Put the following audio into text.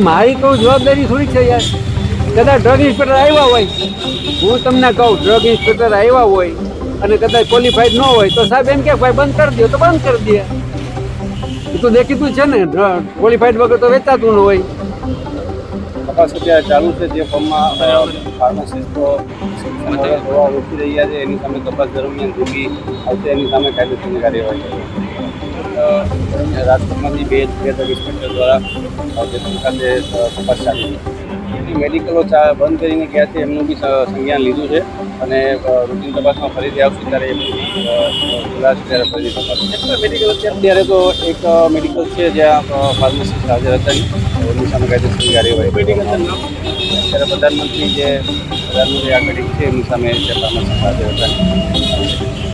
મારી કોઈ જવાબદારી થોડી છે યાર. કદાચ ડ્રગ ઇન્સ્પેક્ટર આવ્યા હોય, હું તમને કહું ડ્રગ ઇન્સ્પેક્ટર આવ્યા હોય અને કદાચ ક્વોલિફાઈડ ન હોય તો સાહેબ એમ કે ભાઈ બંધ કરી દો તો બંધ કરી દે. એ તો દેખીતું છે ને, ક્વોલિફાઈડ વગર તો વેચાતું ન હોય. તપાસ અત્યારે ચાલુ છે. જે ફોર્મમાં ફાર્માસિસ્ટો દવા ઓછી રહ્યા છે એની સામે તપાસ દરમિયાન જોગી આવશે એની સામે કાયદેસરની કાર્યવાહી રાજકોટમાંથી બે ડ્રગ ઇન્સ્પેક્ટર દ્વારા ખાતે તપાસ ચાલી છે. મેડિકલો બંધ કરીને ગયા છે એમનું બી સંજ્ઞાન લીધું છે અને રૂટીન તપાસમાં ફરીથી આવશે ત્યારે ખુલાસ ત્યારે ફરીથી તપાસ. મેડિકલ અત્યારે તો એક મેડિકલ છે જ્યાં ફાર્માસિસ્ટ હાજર હતા એમની સામે કાયદેસરની કાર્યવાહી. અત્યારે પ્રધાનમંત્રી આ મેડિકલ છે એમની સામે ફાર્માસિસ્ટ હાજર હતા.